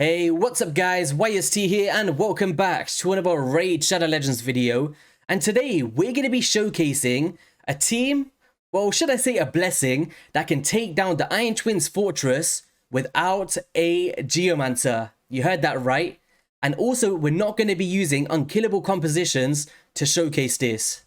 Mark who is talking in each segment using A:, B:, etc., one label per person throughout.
A: Hey, what's up guys, YST here and welcome back to another Raid Shadow Legends video. And today we're going to be showcasing a team, well should I say a blessing, that can take down the Iron Twins fortress without a Geomancer. You heard that right. And also we're not going to be using unkillable compositions to showcase this.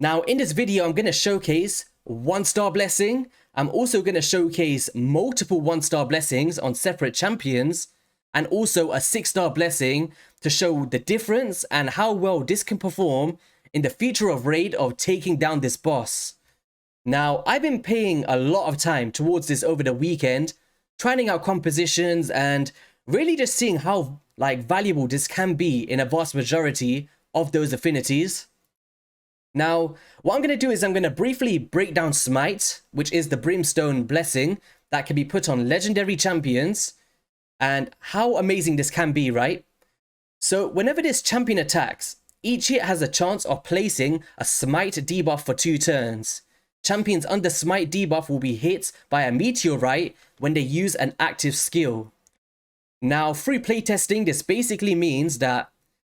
A: Now in this video I'm going to showcase 1-star blessing. I'm also going to showcase multiple 1-star blessings on separate champions. And also a 6-star blessing to show the difference and how well this can perform in the future of Raid of taking down this boss. Now, I've been paying a lot of time towards this over the weekend, trying out compositions and really just seeing how valuable this can be in a vast majority of those affinities. Now, what I'm going to do is I'm going to briefly break down Smite, which is the Brimstone blessing that can be put on legendary champions, and how amazing this can be, right? So whenever this champion attacks, each hit has a chance of placing a Smite debuff for 2 turns. Champions under Smite debuff will be hit by a meteorite when they use an active skill. Now, through playtesting, this basically means that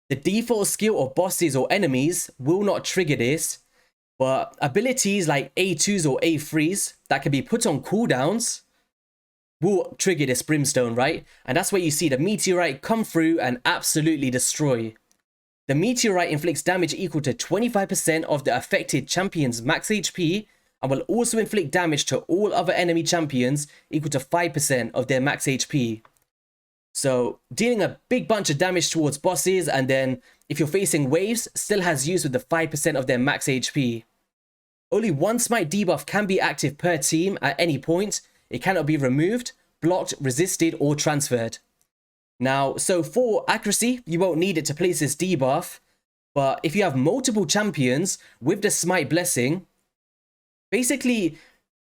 A: the default skill of bosses or enemies will not trigger this, but abilities like A2s or A3s that can be put on cooldowns will trigger this Brimstone, right? And that's where you see the meteorite come through and absolutely destroy. The meteorite inflicts damage equal to 25% of the affected champion's max HP and will also inflict damage to all other enemy champions equal to 5% of their max HP. So dealing a big bunch of damage towards bosses, and then if you're facing waves, still has use with the 5% of their max HP. Only 1 Smite debuff can be active per team at any point. It cannot be removed, blocked, resisted, or transferred. Now, so for accuracy, you won't need it to place this debuff, but if you have multiple champions with the Smite blessing, basically,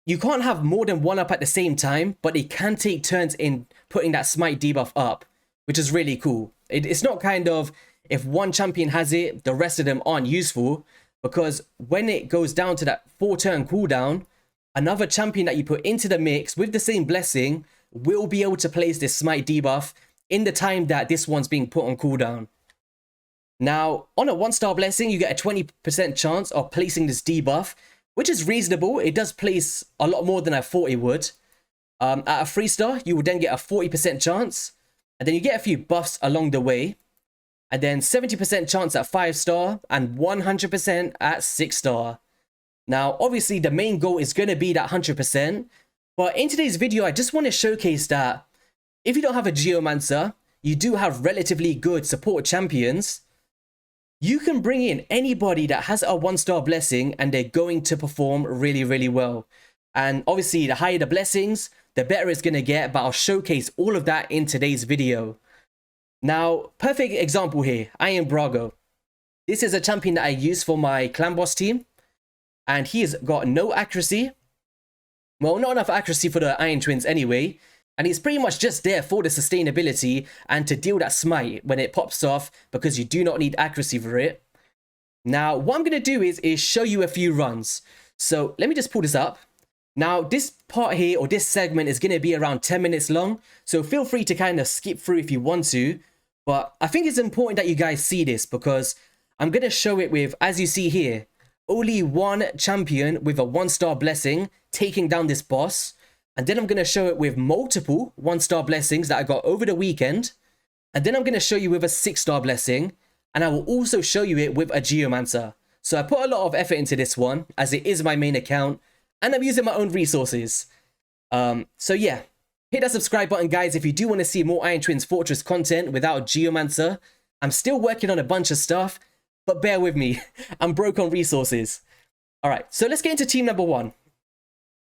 A: you can't have more than one up at the same time, but it can take turns in putting that Smite debuff up, which is really cool. It's not kind of, if one champion has it, the rest of them aren't useful, because when it goes down to that 4-turn cooldown, another champion that you put into the mix with the same blessing will be able to place this Smite debuff in the time that this one's being put on cooldown. Now, on a 1-star blessing, you get a 20% chance of placing this debuff, which is reasonable. It does place a lot more than I thought it would. At a 3-star, you will then get a 40% chance, and then you get a few buffs along the way, and then 70% chance at 5-star, and 100% at 6-star. Now, obviously, the main goal is going to be that 100%, but in today's video, I just want to showcase that if you don't have a Geomancer, you do have relatively good support champions, you can bring in anybody that has a 1-star blessing and they're going to perform really, really well. And obviously, the higher the blessings, the better it's going to get, but I'll showcase all of that in today's video. Now, perfect example here, Iron Brago. This is a champion that I use for my clan boss team. And he has got no accuracy. Well, not enough accuracy for the Iron Twins anyway. And he's pretty much just there for the sustainability and to deal that smite when it pops off, because you do not need accuracy for it. Now, what I'm going to do is show you a few runs. So let me just pull this up. Now, this part here, or this segment, is going to be around 10 minutes long. So feel free to kind of skip through if you want to. But I think it's important that you guys see this, because I'm going to show it with, as you see here, only one champion with a 1-star blessing taking down this boss. And then I'm going to show it with multiple 1-star blessings that I got over the weekend. And then I'm going to show you with a 6-star blessing. And I will also show you it with a Geomancer. So I put a lot of effort into this one, as it is my main account. And I'm using my own resources. So yeah, hit that subscribe button, guys, if you do want to see more Iron Twins Fortress content without Geomancer. I'm still working on a bunch of stuff, but bear with me, I'm broke on resources. Alright, so let's get into team number 1.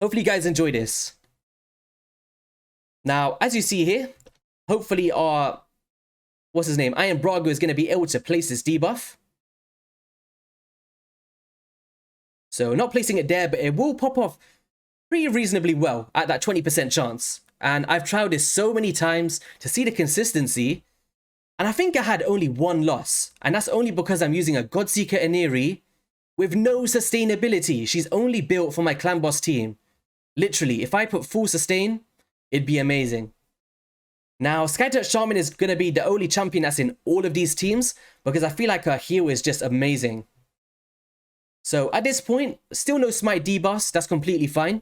A: Hopefully you guys enjoy this. Now, as you see here, hopefully our, Iron Brago is going to be able to place this debuff. So not placing it there, but it will pop off pretty reasonably well at that 20% chance. And I've tried this so many times to see the consistency. And I think I had only one loss, and that's only because I'm using a Godseeker Iniri with no sustainability. She's only built for my clan boss team. Literally, if I put full sustain, it'd be amazing. Now, Skytouched Shaman is going to be the only champion that's in all of these teams because I feel like her heal is just amazing. So at this point, still no Smite Debuffs. That's completely fine.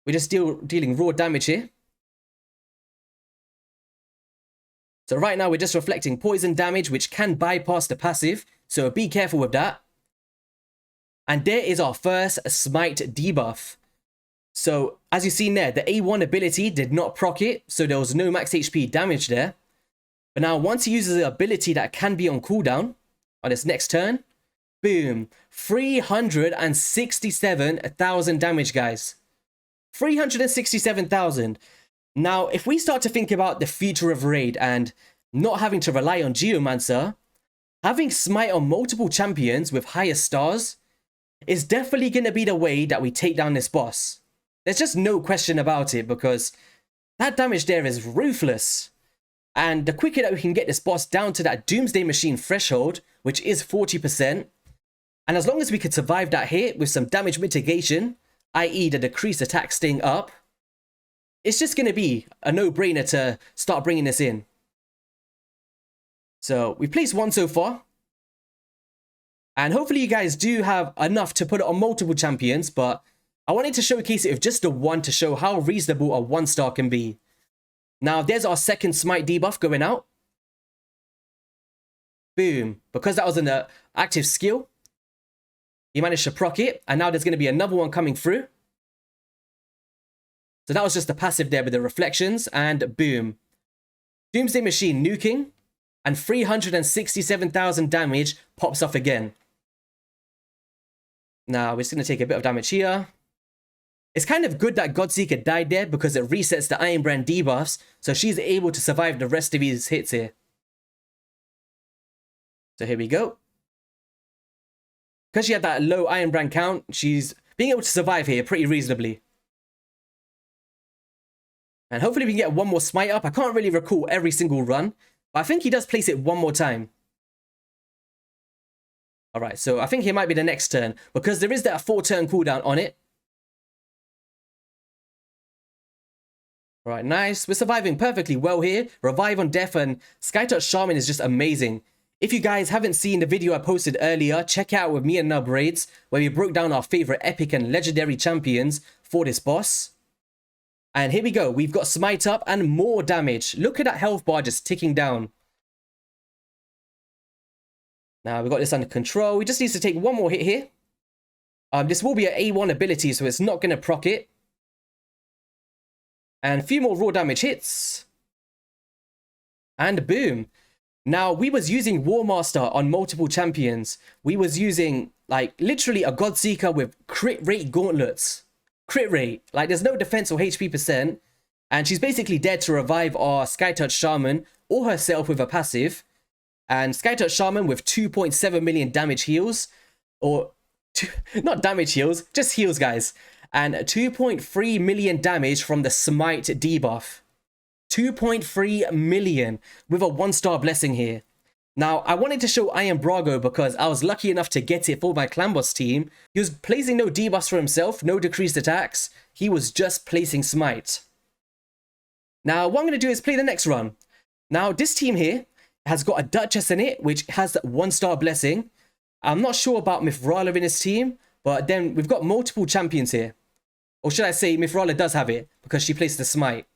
A: We're just still dealing raw damage here. So right now, we're just reflecting poison damage, which can bypass the passive. So be careful with that. And there is our first Smite Debuff. So as you've seen there, the A1 ability did not proc it. So there was no max HP damage there. But now once he uses the ability that can be on cooldown on his next turn, boom, 367,000 damage, guys. 367,000. Now, if we start to think about the future of Raid and not having to rely on Geomancer, having Smite on multiple champions with higher stars is definitely going to be the way that we take down this boss. There's just no question about it because that damage there is ruthless. And the quicker that we can get this boss down to that Doomsday Machine threshold, which is 40%, and as long as we could survive that hit with some damage mitigation, i.e. the decreased attack staying up, it's just going to be a no-brainer to start bringing this in. So we've placed one so far. And hopefully you guys do have enough to put it on multiple champions, but I wanted to showcase it with just the one to show how reasonable a 1-star can be. Now there's our second Smite debuff going out. Boom. Because that was an active skill, he managed to proc it, and now there's going to be another one coming through. So that was just the passive there with the reflections, and boom. Doomsday Machine nuking, and 367,000 damage pops off again. Now, we're just going to take a bit of damage here. It's kind of good that Godseeker died there because it resets the Iron Brand debuffs, so she's able to survive the rest of these hits here. So here we go. Because she had that low Iron Brand count, she's being able to survive here pretty reasonably. And hopefully we can get one more Smite up. I can't really recall every single run, but I think he does place it one more time. Alright, so I think it might be the next turn, because there is that 4-turn cooldown on it. Alright, nice. We're surviving perfectly well here. Revive on death, and Skytouched Shaman is just amazing. If you guys haven't seen the video I posted earlier, check it out with me and Nub Raids, where we broke down our favorite epic and legendary champions for this boss. And here we go. We've got Smite up and more damage. Look at that health bar just ticking down. Now we've got this under control. We just need to take one more hit here. This will be an A1 ability, so it's not going to proc it. And a few more raw damage hits. And boom. Now, we was using Warmaster on multiple champions. We was using, like, literally a Godseeker with crit rate gauntlets. Crit rate. Like, there's no defense or HP percent. And she's basically dead to revive our Skytouched Shaman or herself with a passive. And Skytouched Shaman with 2.7 million damage heals. Or, not damage heals, just heals, guys. And 2.3 million damage from the Smite debuff. 2.3 million with a 1-star blessing here. Now, I wanted to show Iron Brago because I was lucky enough to get it for my clan boss team. He was placing no debuffs for himself, no decreased attacks. He was just placing Smite. Now, what I'm going to do is play the next run. Now, this team here has got a Duchess in it, which has that 1-star blessing. I'm not sure about Mithrala in his team, but then we've got multiple champions here. Or should I say Mithrala does have it because she placed the Smite.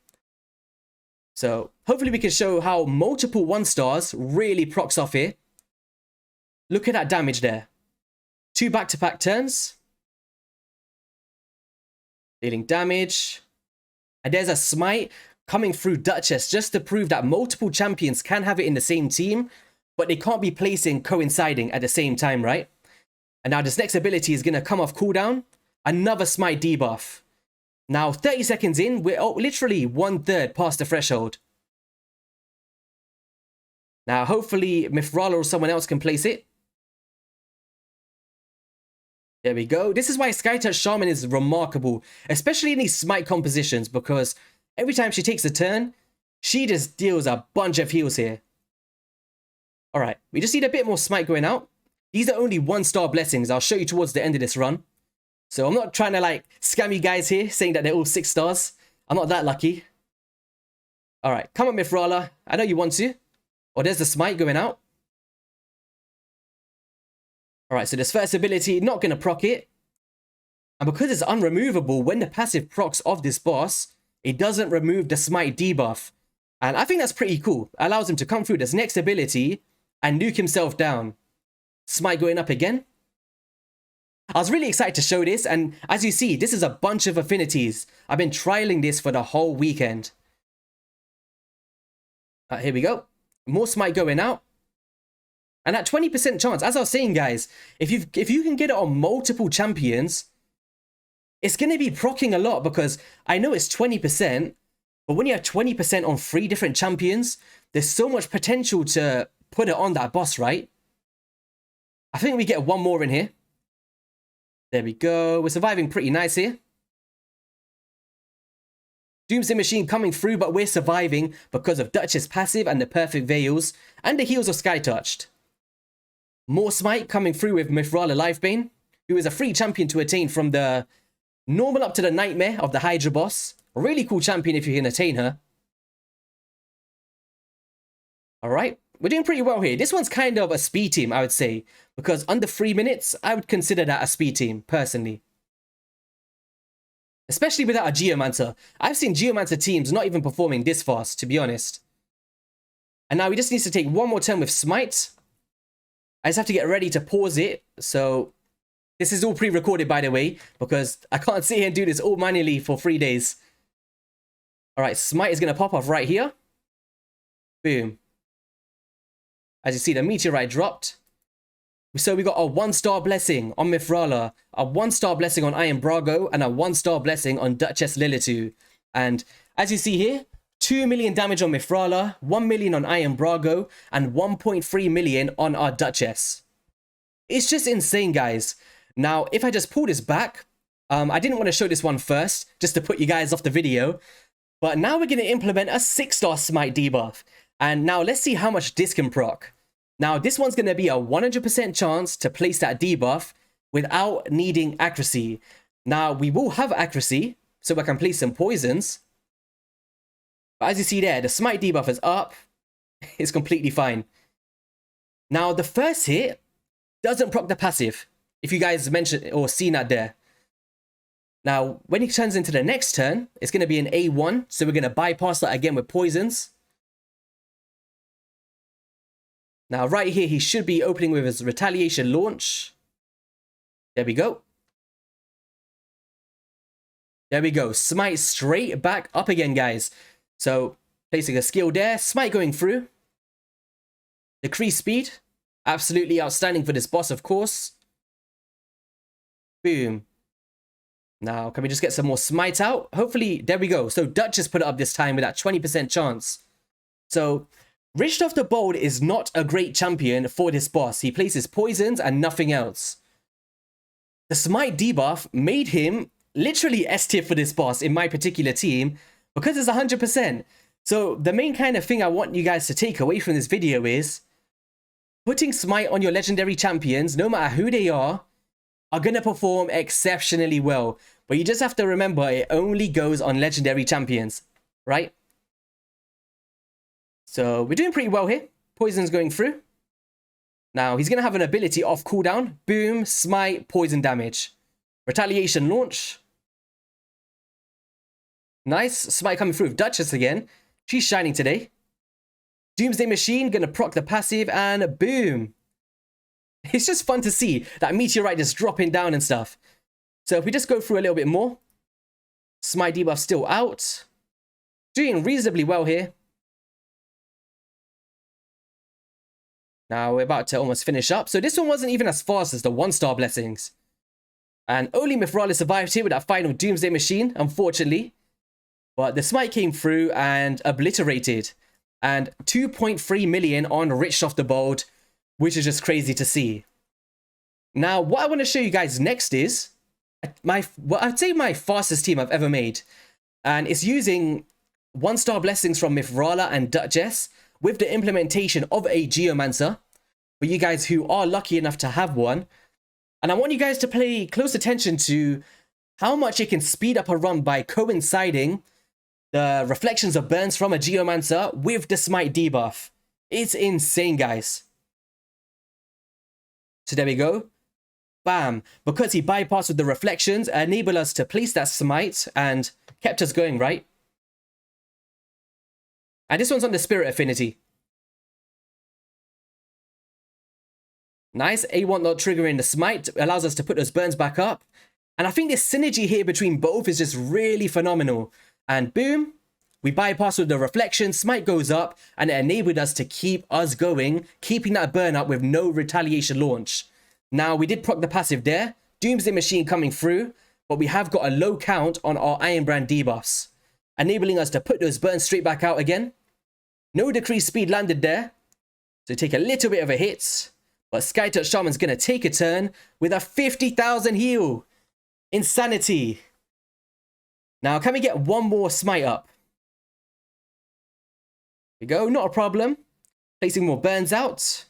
A: So, hopefully we can show how multiple 1-stars really procs off here. Look at that damage there. 2 back-to-back turns. Dealing damage. And there's a Smite coming through Duchess just to prove that multiple champions can have it in the same team, but they can't be placing coinciding at the same time, right? And now this next ability is going to come off cooldown. Another Smite debuff. Now, 30 seconds in, we're literally 1/3 past the threshold. Now, hopefully, Mithrala or someone else can place it. There we go. This is why Skytouched Shaman is remarkable, especially in these Smite compositions, because every time she takes a turn, she just deals a bunch of heals here. Alright, we just need a bit more Smite going out. These are only 1-star blessings. I'll show you towards the end of this run. So I'm not trying to like scam you guys here, saying that they're all 6 stars. I'm not that lucky. All right, come on, Mifrala. I know you want to. Oh, there's the smite going out. All right, so this first ability, not going to proc it. And because it's unremovable, when the passive procs of this boss, it doesn't remove the Smite debuff. And I think that's pretty cool. It allows him to come through this next ability and nuke himself down. Smite going up again. I was really excited to show this, and as you see, this is a bunch of affinities. I've been trialing this for the whole weekend. Here we go. More Smite going out. And at 20% chance, as I was saying, guys, if you can get it on multiple champions, it's going to be proccing a lot, because I know it's 20%, but when you have 20% on 3 different champions, there's so much potential to put it on that boss, right? I think we get one more in here. There we go. We're surviving pretty nice here. Doomsday Machine coming through, but we're surviving because of Duchess passive and the perfect veils and the heals of Skytouched. More Smite coming through with Mifrala Lifebane, who is a free champion to attain from the normal up to the Nightmare of the Hydra boss. A really cool champion if you can attain her. Alright, we're doing pretty well here. This one's kind of a speed team, I would say, because under 3 minutes, I would consider that a speed team, personally. Especially without a Geomancer. I've seen Geomancer teams not even performing this fast, to be honest. And now he just needs to take one more turn with Smite. I just have to get ready to pause it. So this is all pre-recorded, by the way, because I can't sit here and do this all manually for 3 days. All right, Smite is going to pop off right here. Boom. As you see, the meteorite dropped. So we got a 1-star blessing on Mifrala, a 1-star blessing on Iron Brago, and a 1-star blessing on Duchess Lilitu. And as you see here, 2 million damage on Mifrala, 1 million on Iron Brago, and 1.3 million on our Duchess. It's just insane, guys. Now, if I just pull this back, I didn't want to show this one first, just to put you guys off the video. But now we're going to implement a 6-star Smite debuff. And now let's see how much this can proc. Now, this one's going to be a 100% chance to place that debuff without needing accuracy. Now, we will have accuracy, so I can place some poisons. But as you see there, the Smite debuff is up. It's completely fine. Now, the first hit doesn't proc the passive, if you guys mentioned or seen that there. Now, when he turns into the next turn, it's going to be an A1, so we're going to bypass that again with poisons. Now, right here, he should be opening with his retaliation launch. There we go. There we go. Smite straight back up again, guys. So, placing a skill there. Smite going through. Decrease speed. Absolutely outstanding for this boss, of course. Boom. Now, can we just get some more Smite out? Hopefully, there we go. So, Duchess put it up this time with that 20% chance. So, Richthof the Bold is not a great champion for this boss. He places poisons and nothing else. The Smite debuff made him literally S tier for this boss in my particular team because it's 100%. So the main kind of thing I want you guys to take away from this video is putting Smite on your legendary champions, no matter who they are going to perform exceptionally well. But you just have to remember it only goes on legendary champions, right? So we're doing pretty well here. Poison's going through. Now he's going to have an ability off cooldown. Boom, Smite, poison damage. Retaliation launch. Nice. Smite coming through with Duchess again. She's shining today. Doomsday Machine going to proc the passive and boom. It's just fun to see that meteorite just dropping down and stuff. So if we just go through a little bit more. Smite debuff still out. Doing reasonably well here. Now we're about to almost finish up. So this one wasn't even as fast as the 1-star blessings. And only Mifrala survived here with that final Doomsday Machine, unfortunately. But the Smite came through and obliterated. And 2.3 million on Richthof the Bold, which is just crazy to see. Now, what I want to show you guys next is I'd say my fastest team I've ever made. And it's using 1-star blessings from Mifrala and Duchess with the implementation of a Geomancer for you guys who are lucky enough to have one. And I want you guys to pay close attention to how much it can speed up a run by coinciding the reflections of burns from a Geomancer with the Smite Debuff. It's insane, guys. So there we go. Bam. Because he bypassed with the reflections, enabled us to place that Smite and kept us going, right? And this one's on the Spirit Affinity. Nice. A1 not triggering the Smite allows us to put those burns back up. And I think this synergy here between both is just really phenomenal. And boom, we bypass with the reflection, Smite goes up, and it enabled us to keep us going, keeping that burn up with no retaliation launch. Now, we did proc the passive there, Doomsday Machine coming through, but we have got a low count on our Iron Brand debuffs, enabling us to put those burns straight back out again. No decreased speed landed there, so take a little bit of a hit, but Skytouched Shaman's going to take a turn with a 50,000 heal. Insanity. Now, can we get one more Smite up? Here we go, not a problem. Placing more burns out.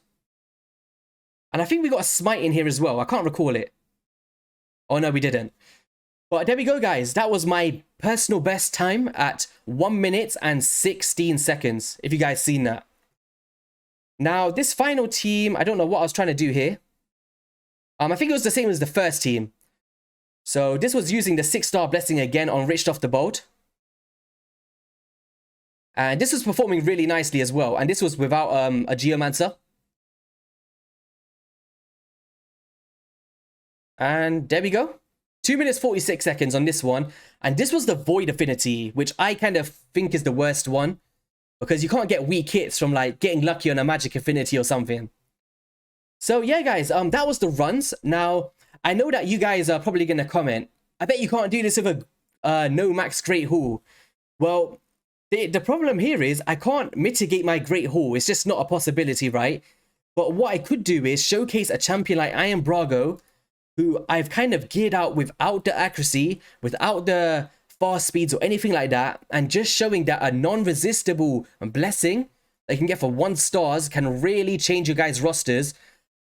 A: And I think we got a Smite in here as well. I can't recall it. Oh, no, we didn't. But there we go, guys. That was my personal best time at 1 minute and 16 seconds, if you guys seen that. Now, this final team, I don't know what I was trying to do here. I think it was the same as the first team. So this was using the 6-star blessing again on Riched Off the Bolt. And this was performing really nicely as well. And this was without a Geomancer. And there we go. 2 minutes 46 seconds on this one. And this was the Void Affinity, which I kind of think is the worst one. Because you can't get weak hits from like getting lucky on a Magic Affinity or something. So yeah, guys, that was the runs. Now, I know that you guys are probably going to comment, I bet you can't do this with a no max Great Hall. Well, the problem here is I can't mitigate my Great Hall. It's just not a possibility, right? But what I could do is showcase a champion like Iron Brago, who I've kind of geared out without the accuracy, without the fast speeds or anything like that, and just showing that a non-resistible blessing that you can get for 1 stars can really change your guys' rosters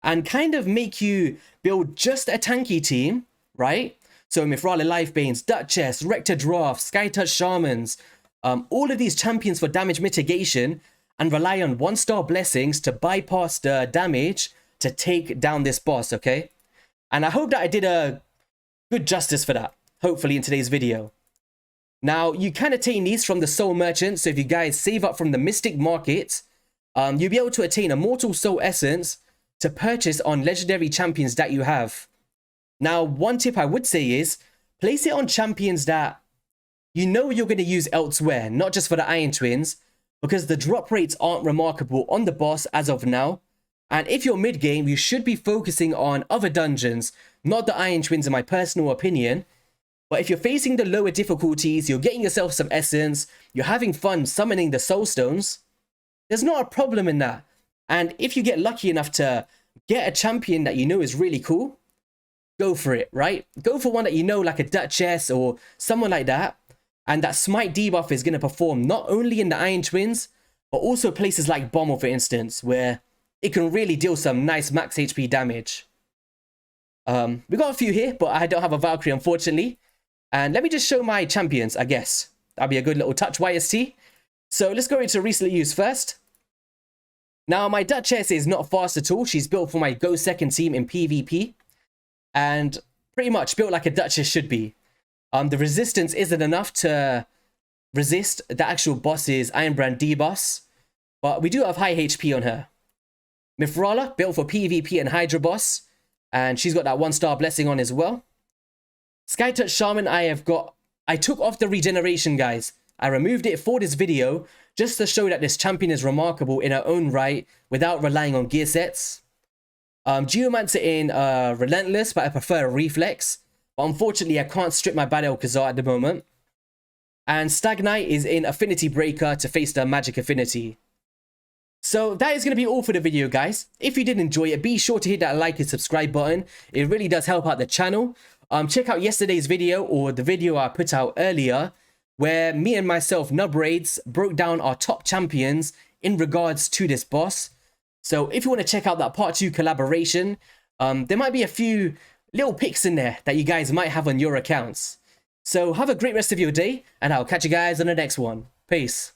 A: and kind of make you build just a tanky team, right? So Mithrala Lifebanes, Duchess, Rector Draft, Skytouched Shamans, all of these champions for damage mitigation, and rely on 1-star blessings to bypass the damage to take down this boss, okay? And I hope that I did a good justice for that, hopefully in today's video. Now, you can attain these from the Soul Merchant, so if you guys save up from the Mystic Market, you'll be able to attain a Mortal Soul Essence to purchase on legendary champions that you have. Now, one tip I would say is, place it on champions that you know you're going to use elsewhere, not just for the Iron Twins, because the drop rates aren't remarkable on the boss as of now. And if you're mid-game, you should be focusing on other dungeons, not the Iron Twins in my personal opinion. But if you're facing the lower difficulties, you're getting yourself some essence, you're having fun summoning the Soul Stones, there's not a problem in that. And if you get lucky enough to get a champion that you know is really cool, go for it, right? Go for one that you know, like a Duchess or someone like that. And that Smite Debuff is going to perform not only in the Iron Twins, but also places like Bomber, for instance, where it can really deal some nice max HP damage. We got a few here, but I don't have a Valkyrie, unfortunately. And let me just show my champions, I guess. That'll be a good little touch, YST. So let's go into recently used first. Now, my Duchess is not fast at all. She's built for my Go Second team in PvP. And pretty much built like a Duchess should be. The resistance isn't enough to resist the actual boss's Iron Brand debuffs. But we do have high HP on her. Mithrala, built for PvP and Hydra boss. And she's got that 1-star blessing on as well. Skytouched Shaman, I took off the regeneration, guys. I removed it for this video just to show that this champion is remarkable in her own right without relying on gear sets. Geomancer in Relentless, but I prefer Reflex. But unfortunately, I can't strip my Bad Elkazar at the moment. And Stag Knight is in Affinity Breaker to face the Magic Affinity. So that is going to be all for the video, guys. If you did enjoy it, be sure to hit that like and subscribe button. It really does help out the channel. Check out yesterday's video, or the video I put out earlier, where me and myself, Nubraids, broke down our top champions in regards to this boss. So if you want to check out that part 2 collaboration, there might be a few little picks in there that you guys might have on your accounts. So have a great rest of your day, and I'll catch you guys on the next one. Peace.